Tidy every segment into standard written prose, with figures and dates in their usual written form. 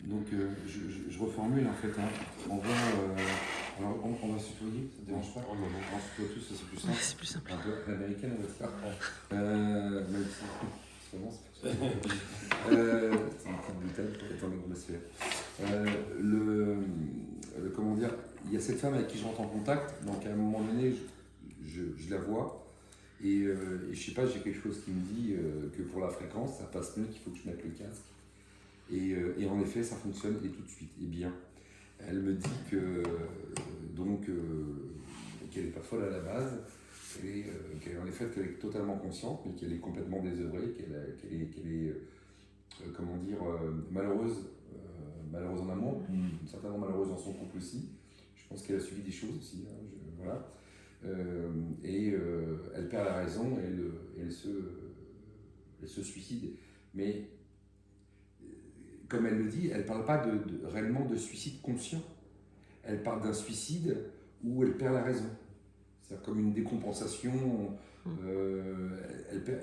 Donc je reformule en fait. Hein. On va, alors on va se tutoyer, ça te dérange pas? On se tutoie tous, c'est plus simple. C'est plus simple. Un peu l'américaine, on va dire. Même si c'est vraiment c'est une petite boutade pour être en atmosphère. Comment dire, il y a cette femme avec qui je rentre en contact, donc à un moment donné, je la vois, et je sais pas, j'ai quelque chose qui me dit que pour la fréquence, ça passe mieux, qu'il faut que je mette le casque. Et en effet, ça fonctionne, et tout de suite, et bien. Elle me dit que, donc, qu'elle n'est pas folle à la base, qu'elle est totalement consciente, mais qu'elle est complètement désœuvrée, qu'elle est comment dire, malheureuse en amour, certainement malheureuse dans son couple aussi. Je pense qu'elle a subi des choses aussi, hein, voilà. Elle perd la raison et elle se suicide. Mais comme elle le dit, elle ne parle pas réellement de suicide conscient. Elle parle d'un suicide où elle perd la raison. C'est-à-dire comme une décompensation.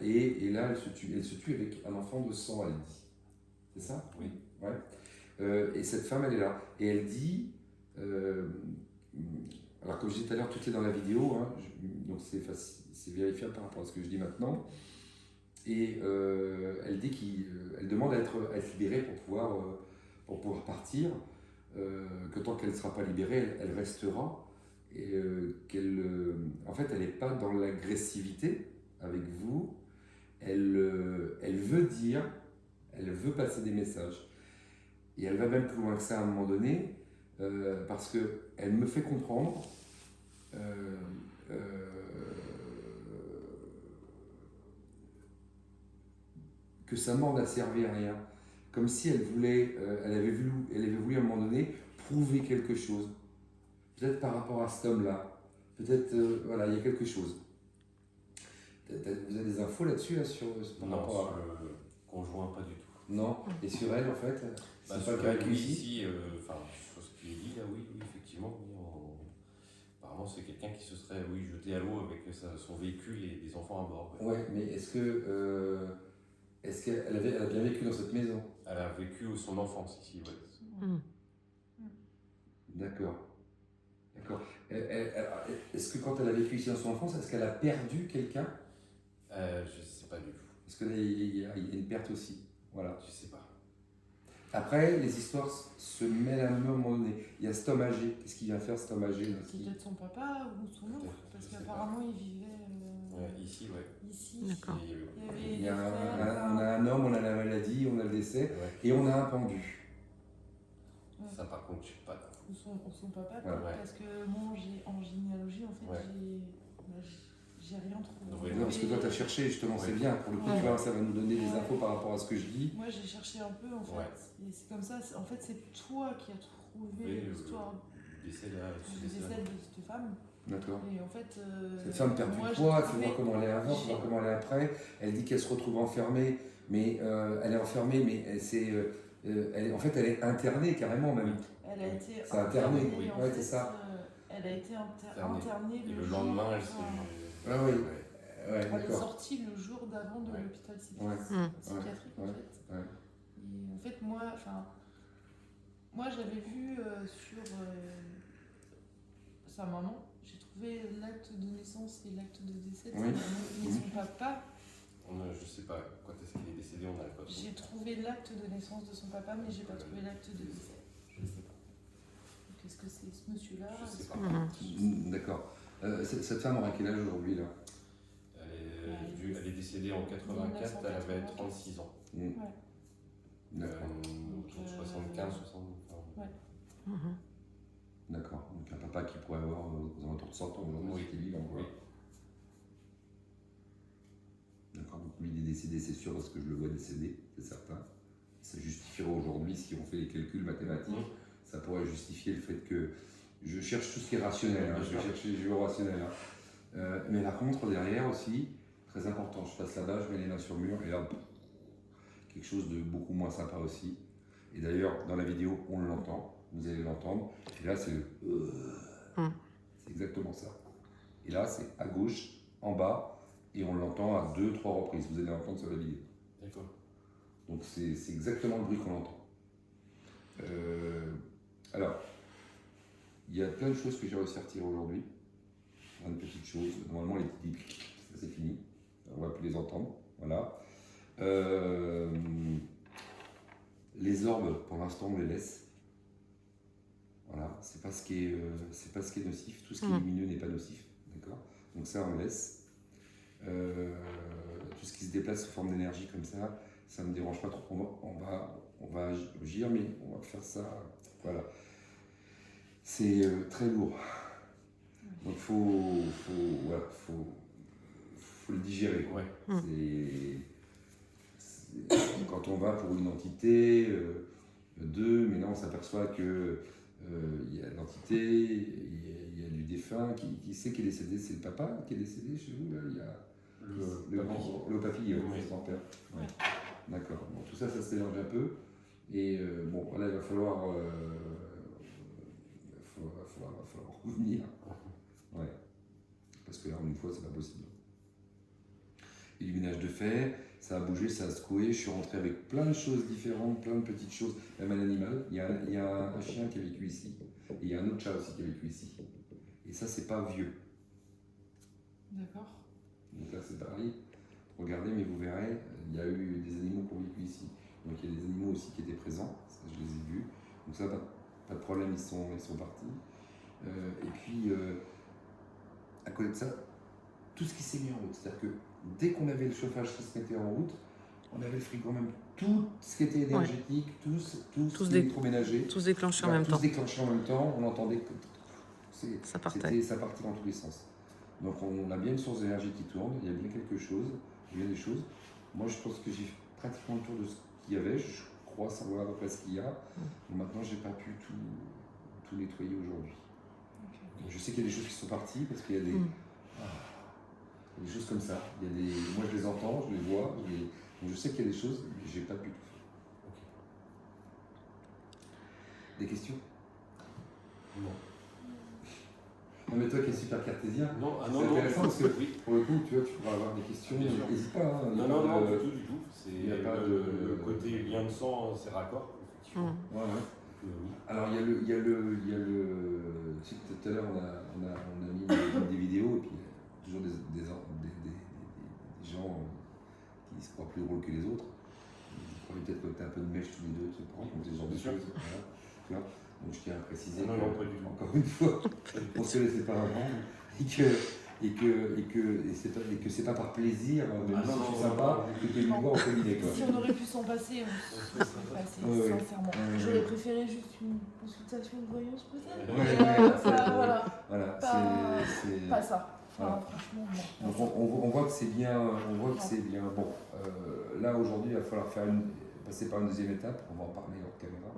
Et là, elle se tue avec un enfant de sang, elle dit. C'est ça? Oui. Ouais. Et cette femme, elle est là. Et elle dit... alors comme je disais tout à l'heure, tout est dans la vidéo, hein, donc c'est vérifiable par rapport à ce que je dis maintenant. Et elle dit qu'elle demande à être libérée pour pouvoir partir, que tant qu'elle ne sera pas libérée, elle restera, et en fait, elle n'est pas dans l'agressivité avec vous, elle veut dire, elle veut passer des messages. Et elle va même plus loin que ça à un moment donné, parce qu'elle me fait comprendre que sa mort n'a servi à rien. Comme si elle voulait, elle avait voulu à un moment donné prouver quelque chose. Peut-être par rapport à cet homme-là. Peut-être, voilà, il y a quelque chose. Vous avez des infos là-dessus, là, par rapport à le conjoint, pas du tout. Non. Et sur elle, en fait, c'est pas le cas ici. Sur ce qui est dit là, oui, effectivement. Apparemment, c'est quelqu'un qui se serait, jeté à l'eau avec son véhicule et des enfants à bord. Ouais, mais est-ce qu'elle a bien vécu dans cette maison? Elle a vécu son enfance ici, oui. D'accord. Est-ce que quand elle a vécu ici dans son enfance, est-ce qu'elle a perdu quelqu'un? Je ne sais pas du tout. Parce qu'il y a une perte aussi. Voilà. Je sais pas. Après, les histoires se mêlent à un moment donné. Il y a cet homme âgé. Qu'est-ce qu'il vient faire, cet homme âgé? C'est peut-être son papa ou son oncle, parce qu'apparemment il vivait ici, ouais. Ici. D'accord. On a un homme, on a la maladie, on a le décès, et on a un pendu. Ça, par contre, je sais pas. Ou son papa, parce que moi, en généalogie, en fait, j'ai rien trouvé. Non, parce que toi, tu as cherché, justement, c'est bien. Pour le coup, tu vois, ça va nous donner des infos par rapport à ce que je dis. Moi, j'ai cherché un peu, en fait. Et c'est comme ça, en fait, c'est toi qui as trouvé l'histoire du décès de cette femme. D'accord. Et en fait, cette femme perd du poids, il faut voir comment elle est avant, il faut voir comment elle est après. Elle dit qu'elle se retrouve enfermée, mais elle est enfermée, mais en fait, elle est internée carrément même. Elle a été internée. Oui, c'est ça. Elle a été internée le lendemain, elle s'est. Ah oui. Elle est sortie le jour d'avant de l'hôpital psychiatrique, en fait. Et en fait, moi j'avais vu sur sa maman, j'ai trouvé l'acte de naissance et l'acte de décès de sa maman, mais son papa. Je sais pas quand est-ce qu'il est décédé, on n'arrive pas. J'ai trouvé l'acte de naissance de son papa, mais j'ai pas trouvé l'acte de décès. Je sais pas. Qu'est-ce que c'est ce monsieur-là? Je sais pas. D'accord. Cette femme aurait quel âge aujourd'hui là? Elle est décédée en 84, elle avait 36 ans. D'accord. 75, 60. D'accord. Donc un papa qui pourrait avoir aux alentours de 100 ans aujourd'hui, qui est vivant. Oui. D'accord. Donc lui, il est décédé, c'est sûr, parce que je le vois décédé, c'est certain. Ça justifierait aujourd'hui, si on fait les calculs mathématiques, ça pourrait justifier le fait que je cherche tout ce qui est rationnel, je vais chercher les jeux rationnels. Mais par contre, derrière aussi, très important, je passe là-bas, je mets les mains sur le mur, et là, quelque chose de beaucoup moins sympa aussi. Et d'ailleurs, dans la vidéo, on l'entend, vous allez l'entendre, et là, c'est le... C'est exactement ça. Et là, c'est à gauche, en bas, et on l'entend à 2-3 reprises, vous allez l'entendre sur la vidéo. D'accord. Donc c'est exactement le bruit qu'on entend. Alors, il y a plein de choses que j'ai réussi à retirer aujourd'hui. Plein de petites choses. Normalement, les petits dips, ça c'est fini. On va plus les entendre. Voilà. Les orbes, pour l'instant, on les laisse. Voilà. C'est pas ce qui est nocif. Tout ce qui est lumineux n'est pas nocif. D'accord. Donc ça, on laisse. Tout ce qui se déplace sous forme d'énergie comme ça me dérange pas trop. On va agir, mais on va faire ça. Voilà. C'est très lourd. Donc faut le digérer. Ouais. Quand on va pour une entité, mais là on s'aperçoit que y a l'entité, il y a du défunt, qui sait qui est décédé, c'est le papa qui est décédé chez vous là, il y a le papy, son père. Ouais. D'accord. Bon, tout ça se mélange un peu. Et bon, voilà, il va falloir revenir. Ouais. Parce que là, une fois, c'est pas possible. Illuminage de fait, ça a bougé, ça a secoué. Je suis rentré avec plein de choses différentes, plein de petites choses. Même un animal. Il y a un chien qui a vécu ici. Et il y a un autre chat aussi qui a vécu ici. Et ça, c'est pas vieux. D'accord. Donc là, c'est pareil. Regardez, mais vous verrez, il y a eu des animaux qui ont vécu ici. Donc il y a des animaux aussi qui étaient présents. Ça, je les ai vus. Donc ça, pas de problème, ils sont partis. Et puis, à côté de ça, tout ce qui s'est mis en route. C'est-à-dire que dès qu'on avait le chauffage qui se mettait en route, on avait le frigo même. Tout ce qui était énergétique, tout ce qui était électroménager. Tout se déclenchait en même temps. Tout se déclenchait en même temps. On entendait que ça partait. Ça partait dans tous les sens. Donc on a bien une source d'énergie qui tourne. Il y a bien quelque chose. Il y a des choses. Moi, je pense que j'ai pratiquement le tour de ce qu'il y avait. Je crois savoir à peu près ce qu'il y a. Donc, maintenant, j'ai pas pu tout nettoyer aujourd'hui. Okay. Je sais qu'il y a des choses qui sont parties parce qu'il y a des, des choses comme ça. Il y a moi, je les entends, je les vois. Donc, je sais qu'il y a des choses, mais j'ai pas pu tout faire. Okay. Des questions? Non. Non, mais toi qui es super cartésien, c'est intéressant parce que pour le coup, tu vois, tu pourras avoir des questions. N'hésite pas. Hein, non, du tout. Il n'y a pas le côté lien de sang, c'est raccord, effectivement. Ouais. Alors il y a le tout à l'heure on a mis des vidéos et puis il y a toujours des gens qui se croient plus drôles que les autres. Ils croient peut-être que tu as un peu de mèche tous les deux, tu prends ce genre de choses. Voilà. Tu vois. Donc je tiens à préciser encore une fois, on se laissait pas avant et que c'est pas par plaisir, même si je suis sympa, que tu es venu voir au cabinet. Si on aurait pu s'en passer, on serait passé, sincèrement. J'aurais préféré juste une consultation de voyance peut-être. Voilà. Pas ça. Voilà. Franchement, non. Donc on voit que c'est bien. Bon, là aujourd'hui, il va falloir passer par une deuxième étape. On va en parler hors caméra.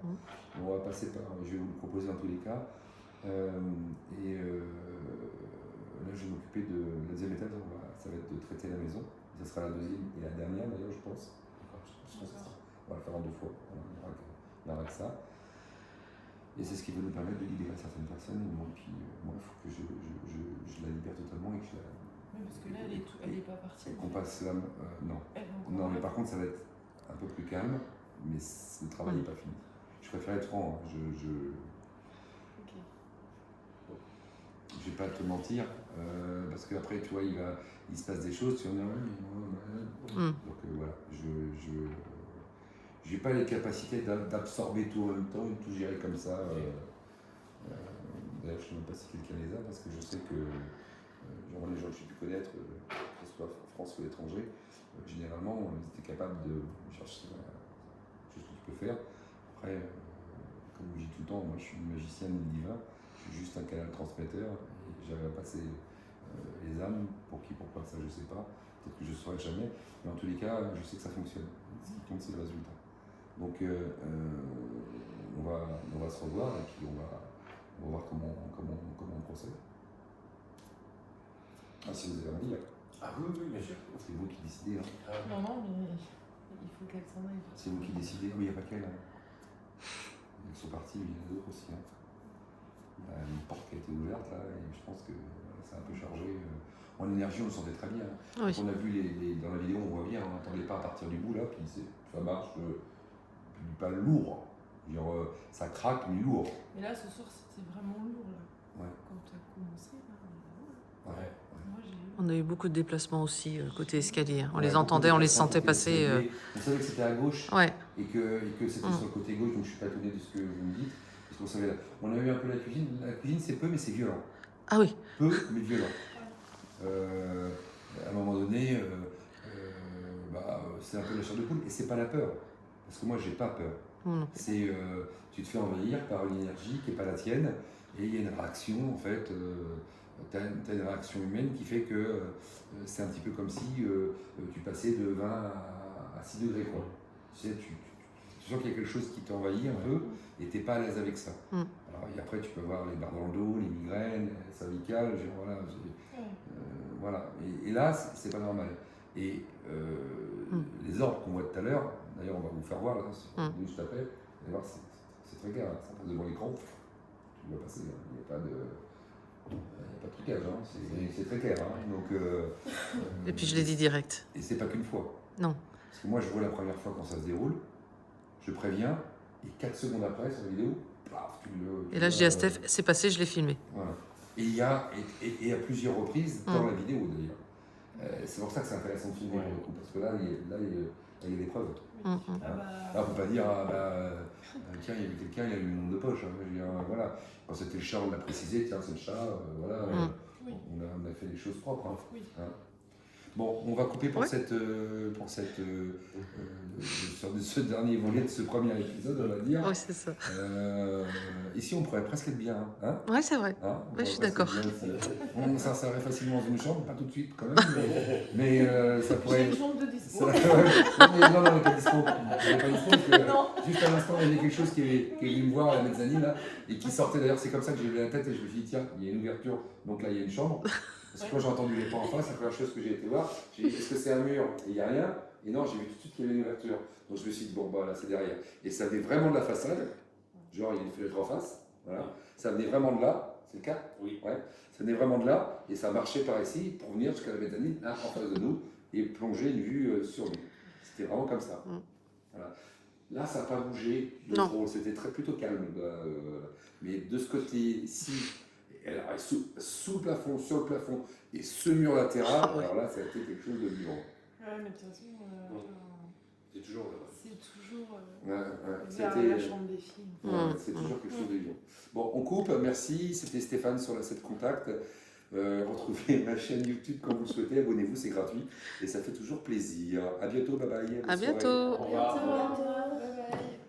On va passer par. Je vais vous le proposer dans tous les cas. Là, je vais m'occuper de la deuxième étape. Ça va être de traiter la maison. Ça sera la deuxième et la dernière d'ailleurs, je pense. On va le faire en 2 fois. On aura que ça. Et c'est ce qui va nous permettre de libérer certaines personnes. Et puis, moi, il faut que je la libère totalement et que je la. Oui, parce que là, elle est pas partie. Qu'on passe là. Non, mais par contre, ça va être un peu plus calme. Mais le travail n'est pas fini. Je préfère être franc. Hein. Je vais pas te mentir, parce qu'après, tu vois, il se passe des choses, tu en as donc voilà, je n'ai pas les capacités d'absorber tout en même temps et de tout gérer comme ça. D'ailleurs, je ne sais même pas si quelqu'un les a, parce que je sais que les gens que j'ai pu connaître, que ce soit en France ou à l'étranger, généralement, ils étaient capables de chercher tout ce que tu peux faire. Après, comme je dis tout le temps, moi je suis magicien ni divin. Je suis juste un canal transmetteur et j'arrive à passer les âmes, pourquoi ça je sais pas, peut-être que je ne saurai jamais, mais en tous les cas je sais que ça fonctionne, ce qui compte c'est le résultat. Donc on va se revoir et puis on va voir comment on procède. Ah, si vous avez envie, Ah oui, bien sûr. C'est vous qui décidez. Hein. Non, mais il faut qu'elle s'en aille. C'est vous qui décidez, oui il n'y a pas qu'elle. Hein. Ils sont partis, mais il y en a d'autres aussi. Hein. Il y a une porte qui a été ouverte là et je pense que c'est un peu chargé. En énergie, on le sentait très bien. Hein. Oui. On a vu dans la vidéo, on voit bien, on n'entendait pas à partir du bout là, puis ça marche, puis pas lourd. Genre, ça craque, mais lourd. Mais là, ce soir, c'était vraiment lourd. Là. Ouais. Quand tu as commencé, là, Ouais. moi, On a eu beaucoup de déplacements aussi côté escalier. On Ouais, les entendait, on les sentait côté passer. escalier. On savait que c'était à gauche Ouais. et que c'était sur le côté gauche, donc je suis pas étonné de ce que vous me dites. Parce qu'on savait, on a eu un peu la cuisine. La cuisine, c'est peu, mais c'est violent. Ah oui. Peu, mais violent. À un moment donné, c'est un peu la chair de poule et c'est pas la peur. Parce que moi, j'ai pas peur. C'est tu te fais envahir par une énergie qui n'est pas la tienne et il y a une réaction en fait. Tu as une réaction humaine qui fait que c'est un petit peu comme si tu passais de 20 à 6 degrés. Quoi. Tu sais, tu sens qu'il y a quelque chose qui t'envahit un peu et tu n'es pas à l'aise avec ça. Alors, et après, tu peux avoir les barres dans le dos, les migraines, les cervicales. Voilà. Et là, c'est pas normal. Et les ordres qu'on voit tout à l'heure, d'ailleurs, on va vous faire voir là, juste après. Vous allez voir, c'est très clair. Ça passe devant l'écran, tu vois passer. Il n'y a pas de trucage, hein. C'est très clair. Hein. Donc, et puis je l'ai dit direct. Et c'est pas qu'une fois. Non. Parce que moi, je vois la première fois quand ça se déroule, je préviens, et 4 secondes après, sur la vidéo, paf, et là, je dis à Steph, c'est passé, je l'ai filmé. Voilà. Et il y a à plusieurs reprises dans la vidéo d'ailleurs. C'est pour ça que c'est intéressant de filmer pour le coup, parce que là, il y a des preuves. Là, on peut pas dire, tiens, il y avait quelqu'un, il a eu le nombre de poches. Hein. Je veux dire, voilà. Quand c'était le chat, on l'a précisé, tiens, c'est le chat, voilà. On a fait les choses propres. Hein. Hein. Bon, on va couper pour ce dernier volet de ce premier épisode, on va dire. Oui, c'est ça. Ici, on pourrait presque être bien. Hein, oui, c'est vrai. Hein, je suis d'accord. On s'insérerait facilement dans une chambre, pas tout de suite quand même, mais ça pourrait. J'ai une chambre de dispo. Non, on n'est pas dispo. On n'est pas dispo parce que juste à l'instant, il y avait quelque chose qui est venu me voir à la mezzanine là, et qui sortait d'ailleurs. C'est comme ça que j'ai levé la tête et je me suis dit, tiens, il y a une ouverture, donc là, il y a une chambre. Parce que quand j'ai entendu les pas en face, la première chose que j'ai été voir, j'ai dit est-ce que c'est un mur? Et il n'y a rien. Et non, j'ai vu tout de suite qu'il y avait une ouverture. Donc je me suis dit, bon, bah là, c'est derrière. Et ça venait vraiment de la façade. Genre, il y a une fenêtre en face. Voilà. Ça venait vraiment de là. C'est le cas? Oui. Ouais. Ça venait vraiment de là. Et ça marchait par ici pour venir jusqu'à la mezzanine, là, en face de nous, et plonger une vue sur nous. C'était vraiment comme ça. Voilà. Là, ça n'a pas bougé de trop. C'était plutôt calme. Mais de ce côté-ci, alors, sous le plafond, sur le plafond, et ce mur latéral, alors là, ça a été quelque chose de vivant. Ouais, mais de toute façon, c'est toujours c'était la chambre des filles. c'est toujours quelque chose de vivant. Bon, on coupe, merci. C'était Stéphane sur la 7 Contact. Retrouvez ma chaîne YouTube quand vous le souhaitez. Abonnez-vous, c'est gratuit et ça fait toujours plaisir. À bientôt, bye bye. À bientôt. Au revoir.